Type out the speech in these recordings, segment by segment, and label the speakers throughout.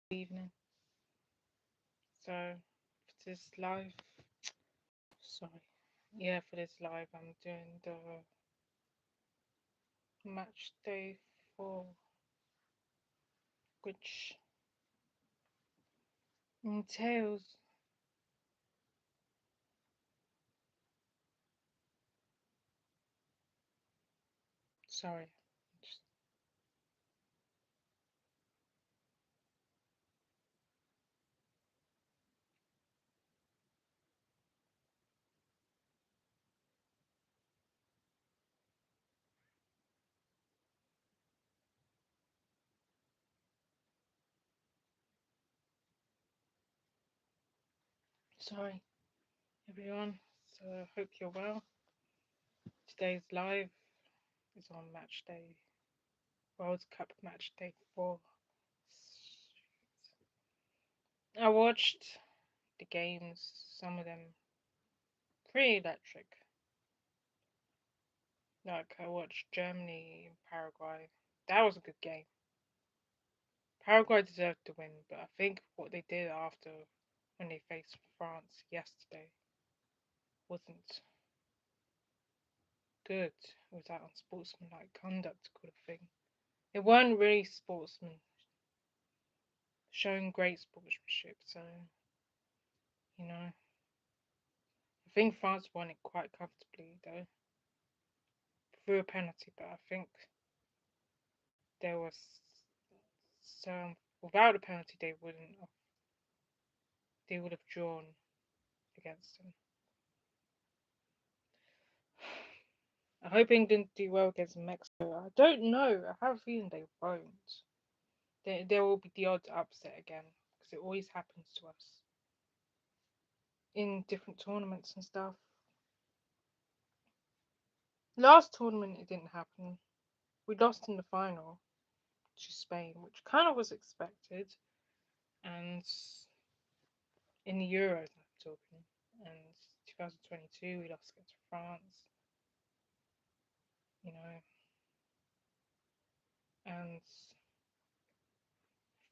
Speaker 1: evening. So for this live, sorry, yeah, for this live, I'm doing the match day 4, which entails. Sorry, just, sorry, everyone. So hope you're well. Today's live is on match day, World Cup match day 4. I watched the games, some of them pretty electric. Like I watched Germany and Paraguay. That was a good game. Paraguay deserved to win, but I think what they did after when they faced France yesterday wasn't good. It was that unsportsmanlike conduct kind of thing. It weren't really sportsmen showing great sportsmanship, so I think France won it quite comfortably though. Through a penalty, but I think there was some without a penalty they would have drawn against them. I hope England do well against Mexico. I don't know. I have a feeling they won't. There will be the odd upset again because it always happens to us in different tournaments and stuff. Last tournament it didn't happen. We lost in the final to Spain, which kind of was expected, and in the Euros I'm talking, and 2022 we lost against France, you know, and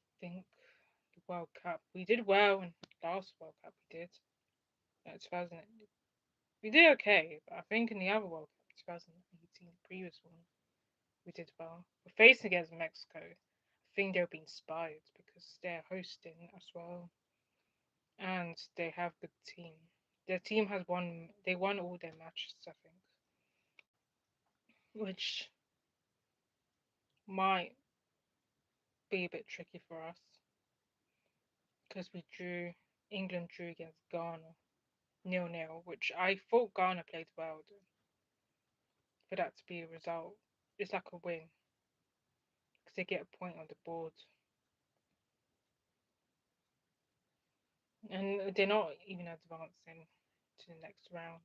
Speaker 1: I think the World Cup we did well in the last World Cup we did. 2000 we did okay, but I think in the other World Cup, 2018, the previous one, we did well. We're facing against Mexico. I think they'll be inspired because they're hosting as well, and they have the team. Their team has won. They won all their matches, I think, which might be a bit tricky for us because we drew. England drew against Ghana 0-0, which I thought Ghana played well. For that to be a result, it's like a win because they get a point on the board. And they're not even advancing to the next round.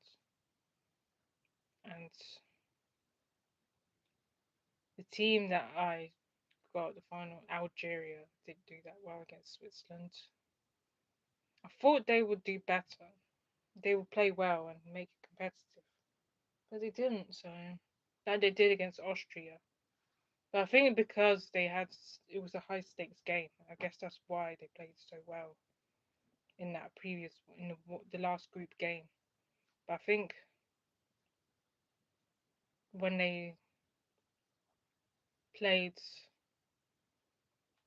Speaker 1: And the team that I got at the final, Algeria, didn't do that well against Switzerland. I thought they would do better. They would play well and make it competitive, but they didn't. So that they did against Austria. But I think because it was a high stakes game. I guess that's why they played so well in that previous in the last group game. But I think when they played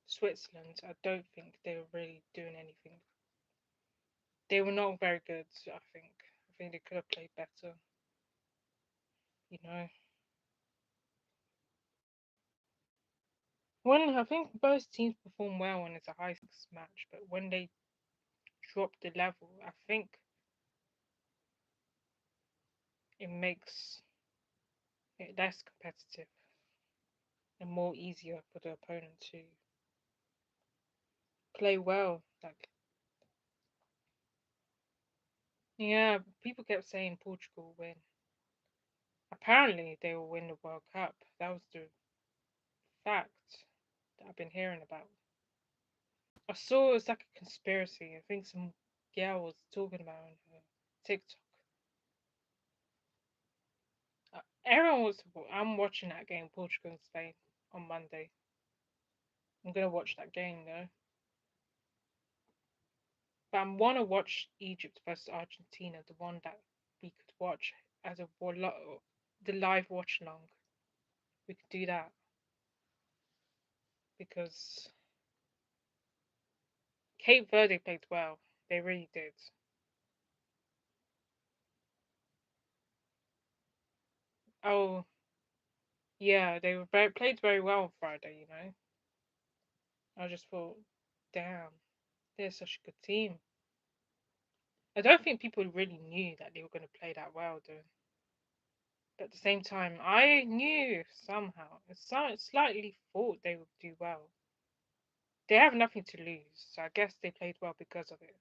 Speaker 1: Switzerland, I don't think they were really doing anything. They were not very good, I think. I think they could have played better, you know. When I think both teams perform well when it's a high stakes match, but when they drop the level, I think it makes it less competitive and more easier for the opponent to play well. Like, yeah, people kept saying Portugal will win. Apparently, they will win the World Cup. That was the fact that I've been hearing about. I saw it was like a conspiracy. I think some girl was talking about on her TikTok. Everyone was. I'm watching that game, Portugal and Spain, on Monday. I'm gonna watch that game though. But I want to watch Egypt versus Argentina, the one that we could watch as a the live watch along. We could do that because Cape Verde played well. They really did. Oh, yeah, they were played very well on Friday, you know. I just thought, damn, they're such a good team. I don't think people really knew that they were going to play that well, though. But at the same time, I knew somehow, slightly thought they would do well. They have nothing to lose, so I guess they played well because of it.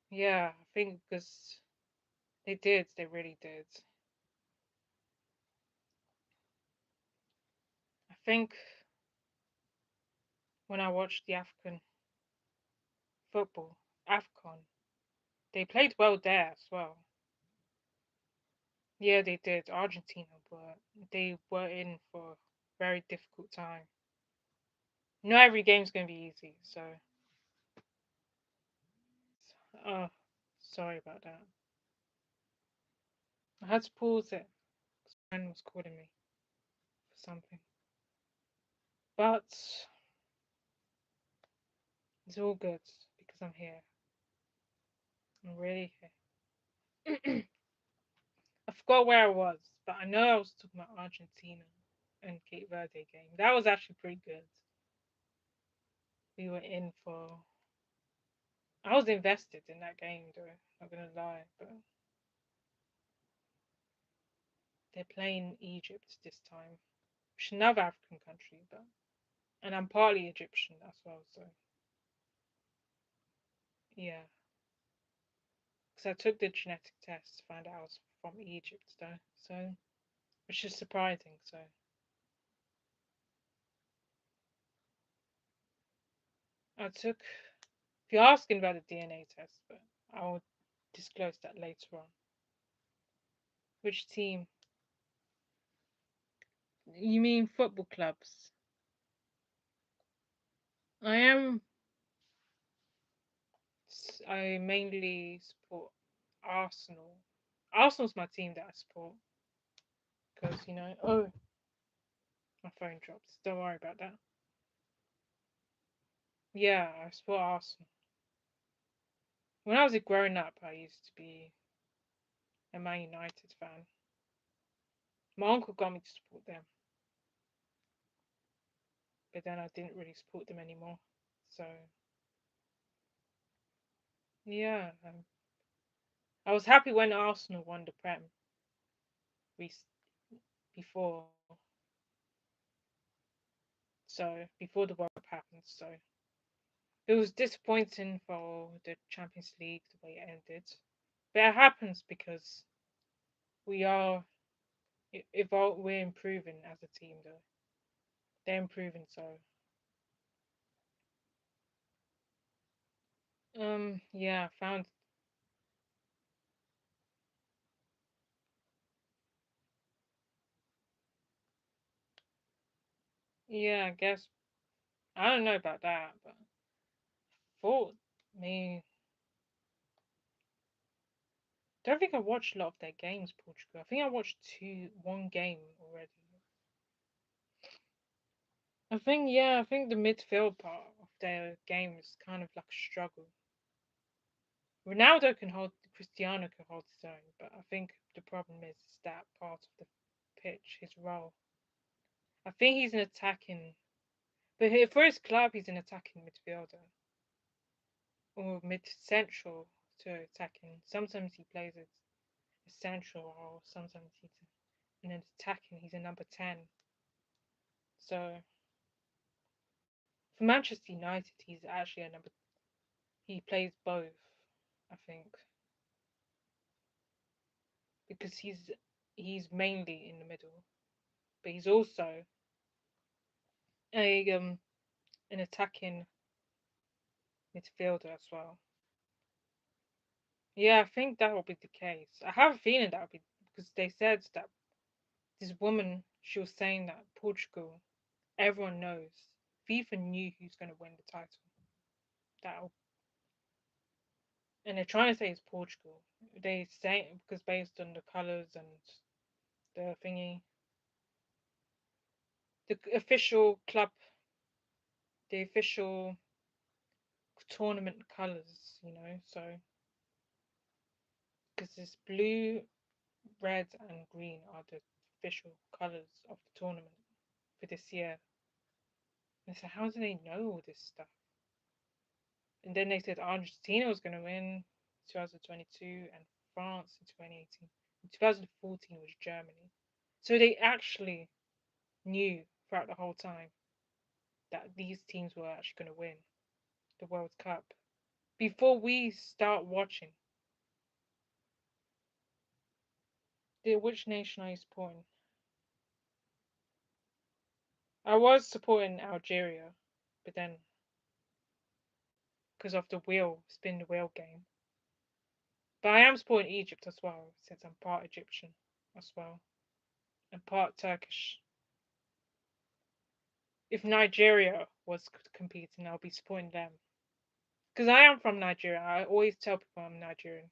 Speaker 1: Yeah, I think because they did, they really did. I think when I watched the African football, AFCON, they played well there as well. Yeah, they did. Argentina were in for a very difficult time. Not every game's gonna be easy, so oh, sorry about that. I had to pause it. Friend was calling me for something, but it's all good because I'm here. I'm really here. I forgot where I was, but I know I was talking about Argentina and Cape Verde game. That was actually pretty good. We were in for. I was invested in that game, though. Not gonna lie, but they're playing Egypt this time, which is another African country, but and I'm partly Egyptian as well, so yeah. Because I took the genetic test to find out I was from Egypt, though, so which is surprising. So I took. If you're asking about the DNA test, but I'll disclose that later on. Which team? You mean football clubs? I am. I mainly support Arsenal. Arsenal's my team that I support because you know. Oh, my phone drops. Don't worry about that. Yeah, I support Arsenal. When I was growing up, I used to be a Man United fan. My uncle got me to support them, but then I didn't really support them anymore. So yeah, I was happy when Arsenal won the Prem before. So before the World Cup happened, so it was disappointing for the Champions League the way it ended. But it happens because we are we're improving as a team though. They're improving, so yeah, I found yeah, I guess I don't know about that, but thought me don't think I watched a lot of their games, Portugal. I think I watched one game already. I think the midfield part of their game is kind of like a struggle. Ronaldo can hold, Cristiano can hold his own, but I think the problem is that part of the pitch, his role. I think he's an attacking, but for his club, he's an attacking midfielder or mid central to attacking. Sometimes he plays as a central, or sometimes he's an attacking. He's a number 10. So for Manchester United, he's actually a number. He plays both, I think, because he's mainly in the middle, but he's also a an attacking midfielder as well. Yeah, I think that will be the case. I have a feeling that will be because they said that this woman she was saying that Portugal, everyone knows, FIFA knew who's going to win the title. that, and they're trying to say it's Portugal. They say because based on the colours and the thingy, the official club, the official tournament colours, so because it's blue, red, and green are the official colours of the tournament for this year. And so, how do they know all this stuff? And then they said Argentina was going to win 2022 and France in 2018. In 2014 was Germany. So they actually knew throughout the whole time that these teams were actually going to win the World Cup before we start watching. Which nation are you supporting? I was supporting Algeria, but then because of the spin the wheel game. But I am supporting Egypt as well, since I'm part Egyptian as well and part Turkish. If Nigeria was competing, I'll be supporting them. Because I am from Nigeria. I always tell people I'm Nigerian.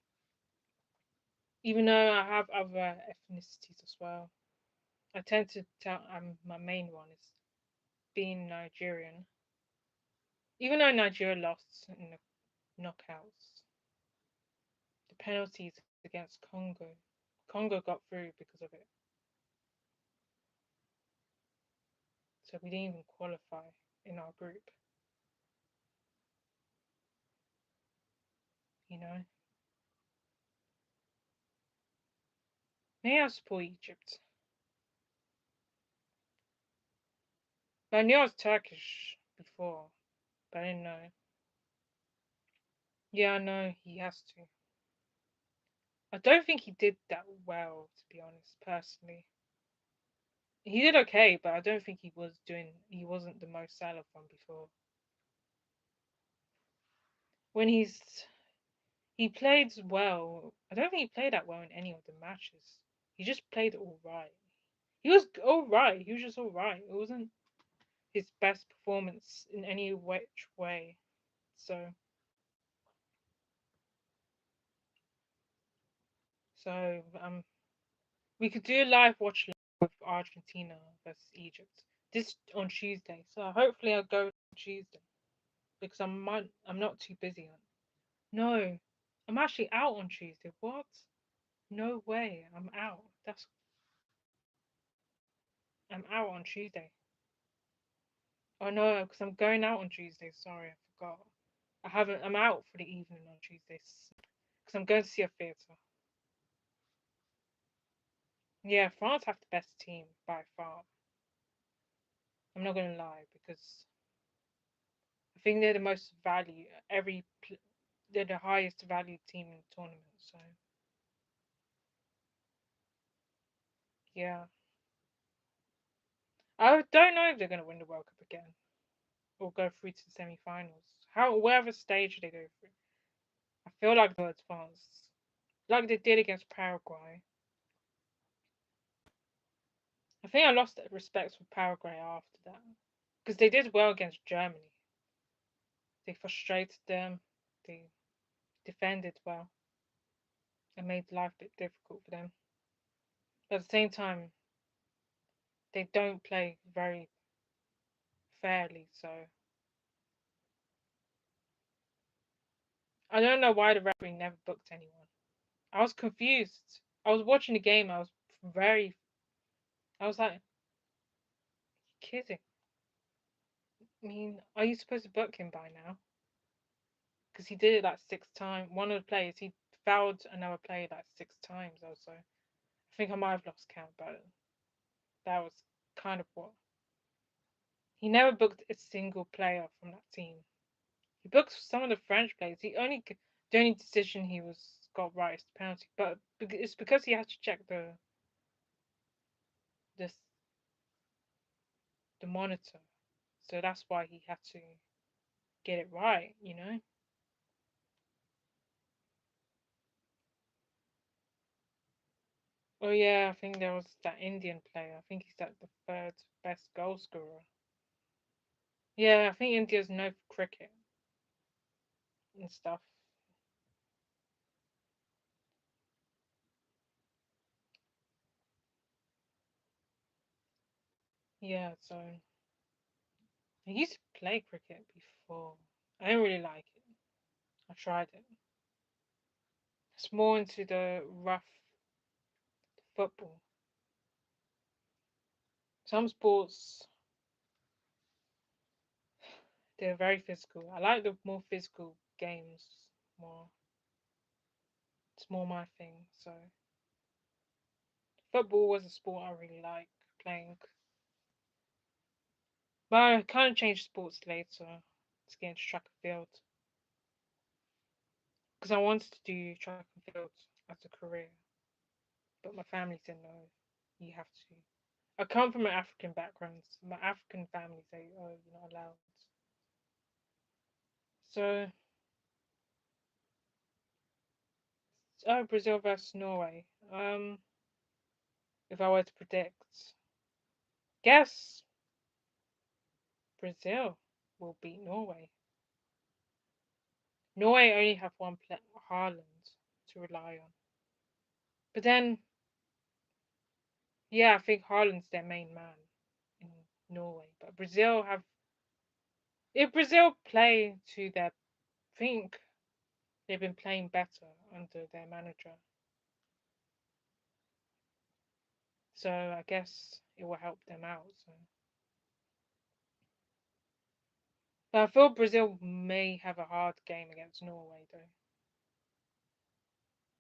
Speaker 1: Even though I have other ethnicities as well. I tend to tell my main one is being Nigerian. Even though Nigeria lost in the knockouts, the penalties against Congo. Congo got through because of it. So we didn't even qualify in our group. You know? Maybe I'll support Egypt. But I knew I was Turkish before, but I didn't know. Yeah, I know he has to. I don't think he did that well, to be honest, personally. He did okay, but I don't think he wasn't the most Salah from before. When he played well, I don't think he played that well in any of the matches. He just played alright. He was alright, he was just alright. It wasn't his best performance in any which way. So we could do a live watch with Argentina versus Egypt. This on Tuesday. So hopefully I'll go on Tuesday. Because I'm not too busy on. No. I'm actually out on Tuesday. What? No way. I'm out. I'm out on Tuesday. Oh no, because I'm going out on Tuesday. Sorry, I forgot. I'm out for the evening on Tuesdays. Because I'm going to see a theatre. Yeah, France have the best team by far. I'm not gonna lie, because I think they're the most value. They're the highest valued team in the tournament. So yeah, I don't know if they're gonna win the World Cup again or go through to the semi-finals. Whatever stage they go through, I feel like they'll advance, like they did against Paraguay. I think I lost respect for Paraguay after that because they did well against Germany. They frustrated them. They defended well and made life a bit difficult for them. But at the same time, they don't play very fairly. So I don't know why the referee never booked anyone. I was confused. I was watching the game. I was like, kidding. I mean, are you supposed to book him by now? Because he did it like 6 times. One of the players, he fouled another player like 6 times also. I think I might have lost count, but that was kind of what. He never booked a single player from that team. He booked some of the French players. The only decision he got right is the penalty, but it's because he had to check the the monitor, so that's why he had to get it right. Oh yeah, I think there was that Indian player. I think he's like the third best goal scorer. Yeah, I think India's known for cricket. and stuff. Yeah, so I used to play cricket before. I didn't really like it. I tried it. It's more into the rough football. Some sports they're very physical. I like the more physical games more. It's more my thing. So football was a sport I really like playing. But I kind of changed sports later to get into track and field because I wanted to do track and field as a career. But my family said no, you have to. I come from an African background. So my African family say, oh, you're not allowed. So, oh, Brazil versus Norway. If I were to predict, guess Brazil will beat Norway. Norway only have one player, Haaland, to rely on. But then, yeah, I think Haaland's their main man in Norway. But Brazil have, if Brazil play to their, think they've been playing better under their manager. So I guess it will help them out. So. But I feel Brazil may have a hard game against Norway though.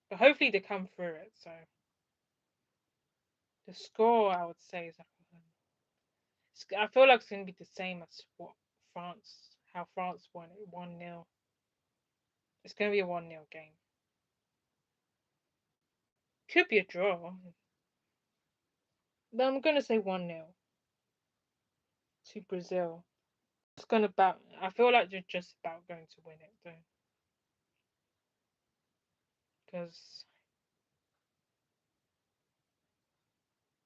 Speaker 1: But hopefully they come through it. So the score I would say is like I feel like it's gonna be the same as what how France won it 1-0. It's gonna be a 1-0 game. Could be a draw. But I'm gonna say 1-0 to Brazil. It's gonna about I feel like they're just about going to win it though. Because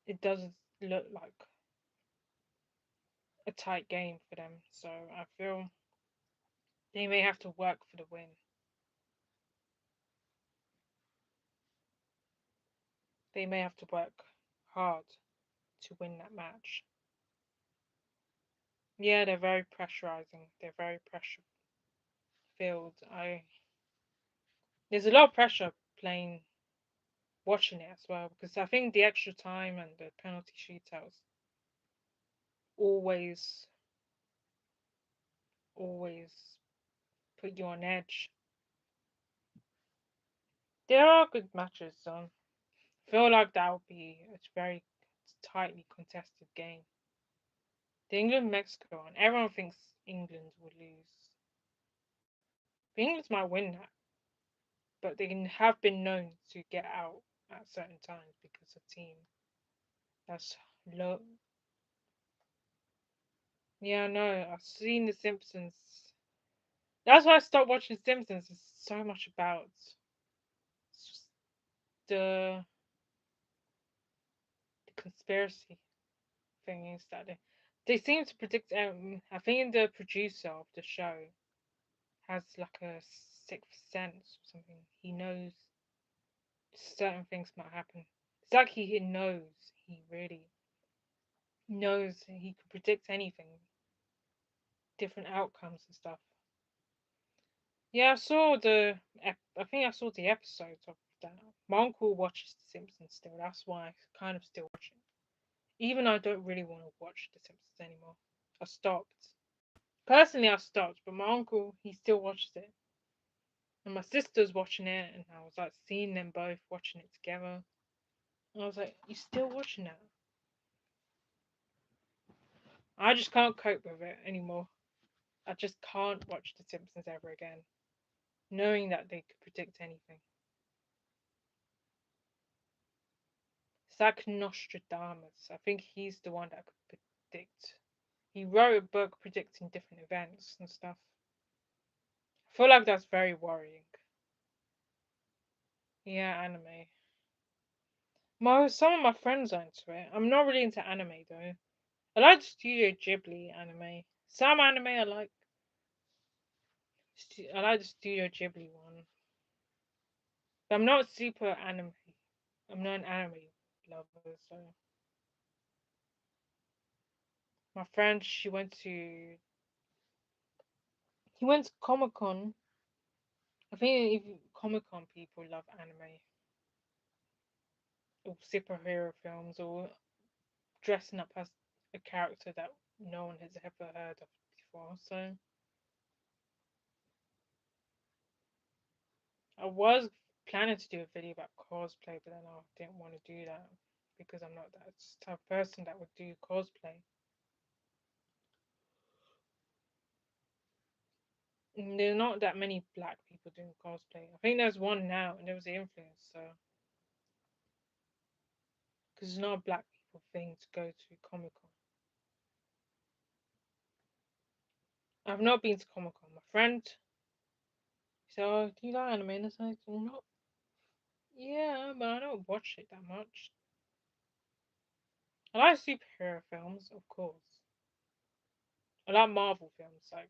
Speaker 1: it doesn't look like a tight game for them. So I feel they may have to work for the win. They may have to work hard to win that match. Yeah, they're very pressurizing. They're very pressure filled. I There's a lot of pressure playing watching it as well because I think the extra time and the penalty shootouts always always put you on edge. There are good matches. I feel like that would be a very tightly contested game. The England Mexico one, everyone thinks England will lose. England might win that, but they have been known to get out at certain times because of team that's low. Yeah, no, I've seen The Simpsons. That's why I stopped watching Simpsons. It's so much about the conspiracy thing is that they seem to predict. I think the producer of the show has like a sixth sense or something. He knows certain things might happen. It's like he knows. He really knows. He can predict anything, different outcomes and stuff. Yeah, I saw I think I saw the episodes of that. My uncle watches The Simpsons still. That's why I kind of still watch it. Even I don't really want to watch The Simpsons anymore. I stopped. Personally, I stopped, but my uncle, he still watches it. And my sister's watching it, and I was like seeing them both watching it together. And I was like, you still watching it? I just can't cope with it anymore. I just can't watch The Simpsons ever again, knowing that they could predict anything. It's like Nostradamus. I think he's the one that could predict. He wrote a book predicting different events and stuff. I feel like that's very worrying. Yeah, anime. Some of my friends are into it. I'm not really into anime though. I like Studio Ghibli anime. Some anime I like. I like the Studio Ghibli one. But I'm not super anime. I'm not an anime lover, so my friend he went to Comic Con. I think if Comic Con people love anime or superhero films or dressing up as a character that no one has ever heard of before. So I was planning to do a video about cosplay, but then I didn't want to do that because I'm not that type of person that would do cosplay. And there's not that many black people doing cosplay. I think there's one now, and there was the influence. So because it's not a black people thing to go to Comic Con. I've not been to Comic Con. My friend said, "Oh, do you like anime?" And I said, "Not, yeah, but I don't watch it that much. I like superhero films, of course. I like Marvel films. Like,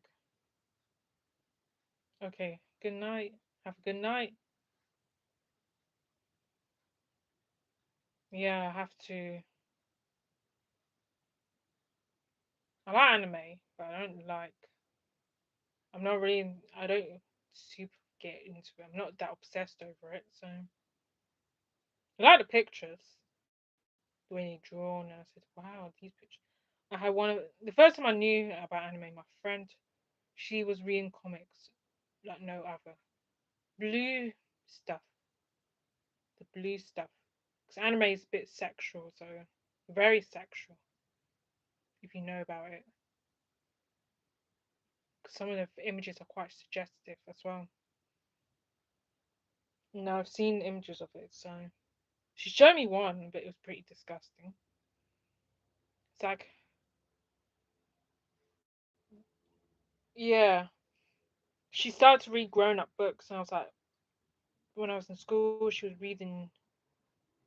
Speaker 1: okay, good night. Have a good night. Yeah, I have to. I like anime, but I don't like. I'm not really. I don't super get into it. I'm not that obsessed over it. So I like the pictures, the way they drawn, and I said, "Wow, these pictures." I had one of the first time I knew about anime. My friend, she was reading comics like no other. Blue stuff, the blue stuff. Because anime is a bit sexual, so very sexual. If you know about it, because some of the images are quite suggestive as well. No, I've seen images of it, so she showed me one, but it was pretty disgusting. It's like, yeah, she started to read grown-up books, and I was like, when I was in school, she was reading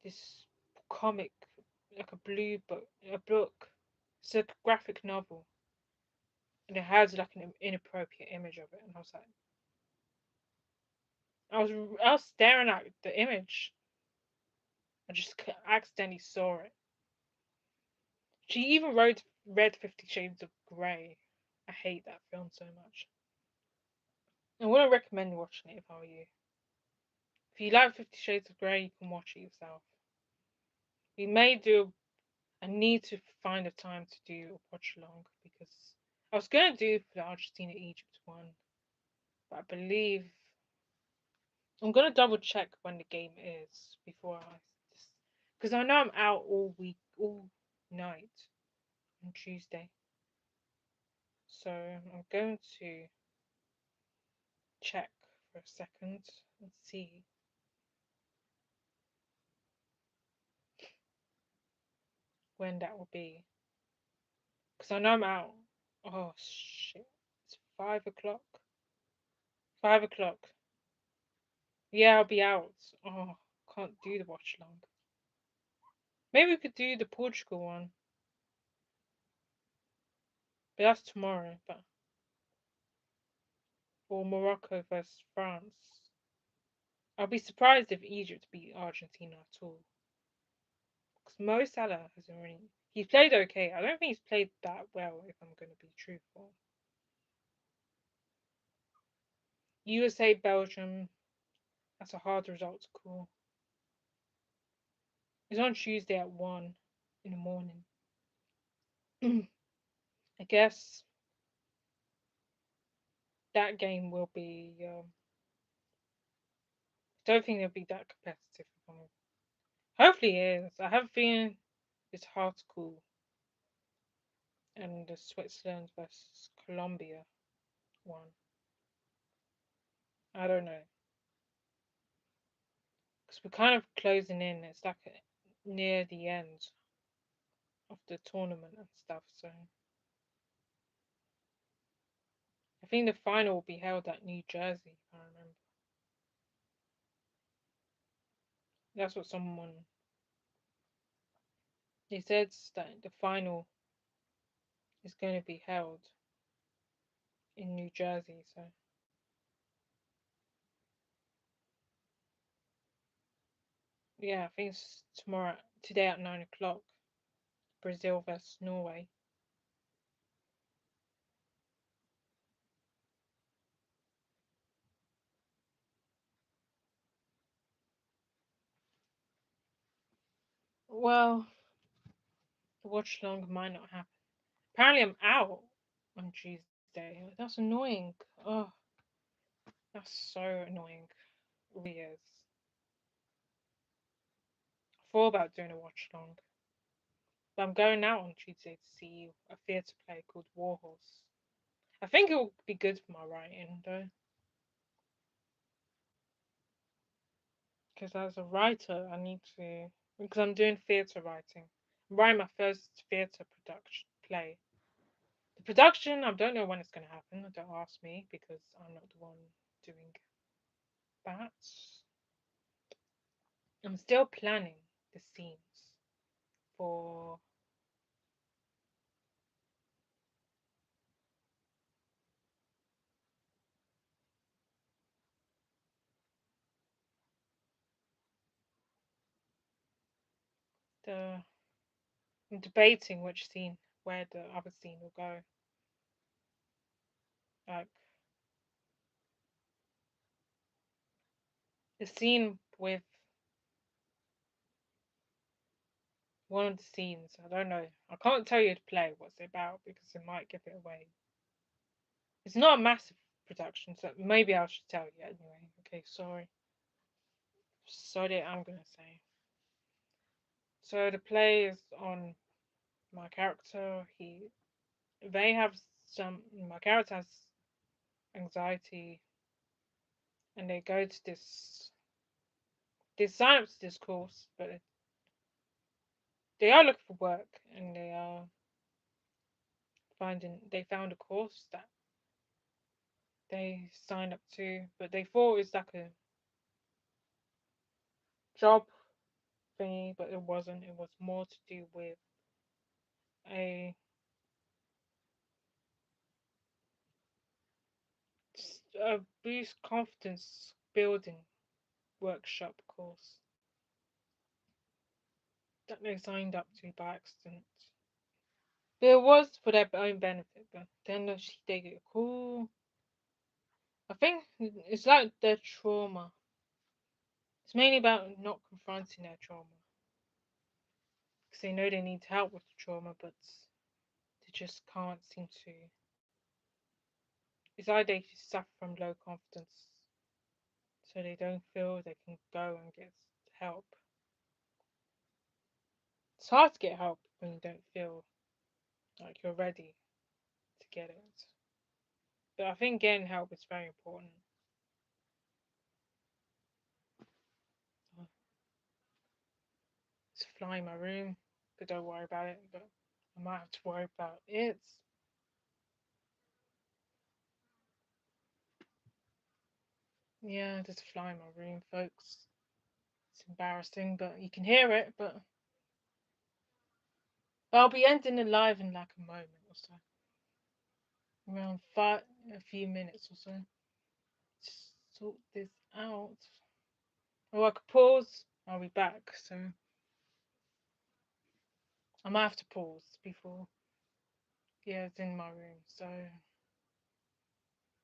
Speaker 1: this comic, like a blue book, a book. It's a graphic novel, and it has like an inappropriate image of it, and I was staring at the image. I just accidentally saw it. She even read 50 Shades of Grey. I hate that film so much. I wouldn't recommend watching it if I were you. If you like 50 Shades of Grey, you can watch it yourself. We may do. I need to find a time to do a watch along because I was going to do the Argentina Egypt one, but I believe I'm going to double check when the game is before I. Because I know I'm out all week, all night on Tuesday. So I'm going to check for a second and see when that will be. Because I know I'm out. Oh shit. It's 5 o'clock. 5 o'clock. Yeah, I'll be out. Oh, can't do the watch long. Maybe we could do the Portugal one. But that's tomorrow. But or Morocco versus France. I'll be surprised if Egypt beat Argentina at all. Because Mo Salah hasn't really. He's played okay. I don't think he's played that well, if I'm going to be truthful. USA Belgium. That's a hard result to call. It's on Tuesday at 1 in the morning. I guess that game will be. Don't think it'll be that competitive. Hopefully it is. I have a feeling it's hard to call. And the Switzerland versus Colombia one. I don't know. Because we're kind of closing in. It's like near the end of the tournament and stuff. So I think the final will be held at New Jersey, if I remember. That's what someone. They said that the final is going to be held in New Jersey. So Yeah, I think it's today at 9 o'clock. Brazil versus Norway. Well, the watch long might not happen. Apparently, I'm out on Tuesday. That's annoying. Oh, that's so annoying. It really is. I thought about doing a watch long, but I'm going out on Tuesday to see a theatre play called Warhorse. I think it will be good for my writing though, because as a writer, I need to, because I'm doing theatre writing. I'm writing my first theatre production play. The production, I don't know when it's going to happen. Don't ask me because I'm not the one doing that. I'm still planning the scenes for the. I'm debating which scene, where the other scene will go. Like the scene with one of the scenes. I don't know. I can't tell you to play what's it about because it might give it away. It's not a massive production, so maybe I should tell you anyway. Okay, sorry. Sorry, I'm gonna say. So the play is on my character. They have some. My character has anxiety, and they go to this. They sign up to this course, but they are looking for work, and they are finding. They found a course that they signed up to, but they thought it was like a job thingy, but it wasn't. It was more to do with a a boost confidence building workshop course that they signed up to by accident. It was for their own benefit, but then they get a call. I think it's like their trauma. It's mainly about not confronting their trauma because they know they need help with the trauma, but they just can't seem to. It's either they just suffer from low confidence, so they don't feel they can go and get help. It's hard to get help when you don't feel like you're ready to get it. But I think getting help is very important. It's fly in my room, but don't worry about it. But I might have to worry about it. Yeah, there's a fly in my room, folks. It's embarrassing, but you can hear it. But I'll be ending the live in like a moment or so, around a few minutes or so. Just sort this out. Or I could pause. I'll be back. So I might have to pause before. Yeah, it's in my room. So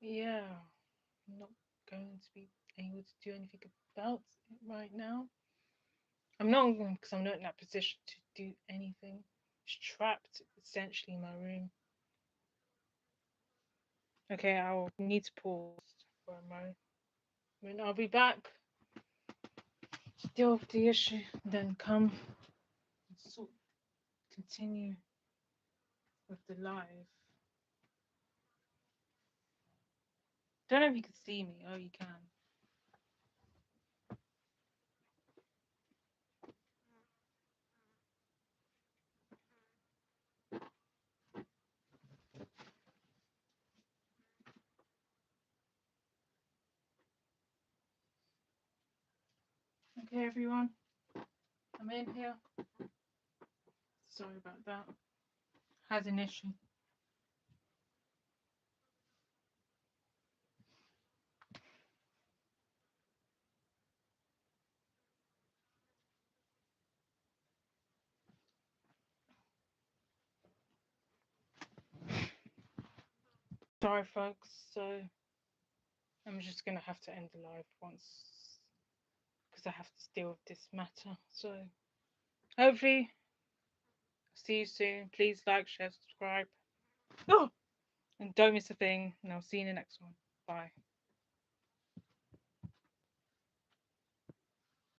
Speaker 1: yeah, I'm not going to be able to do anything about it right now. I'm not because I'm not in that position to do anything. It's trapped essentially in my room. Okay, I'll need to pause for a moment. When I'll be back, deal with the issue, then come and continue with the live. Don't know if you can see me. Oh, you can. Okay, everyone, I'm in here. Sorry about that. Has an issue. Sorry, folks. So I'm just gonna have to end the live once because I have to deal with this matter. So hopefully, see you soon. Please like, share, subscribe. Oh, and don't miss a thing. And I'll see you in the next one. Bye.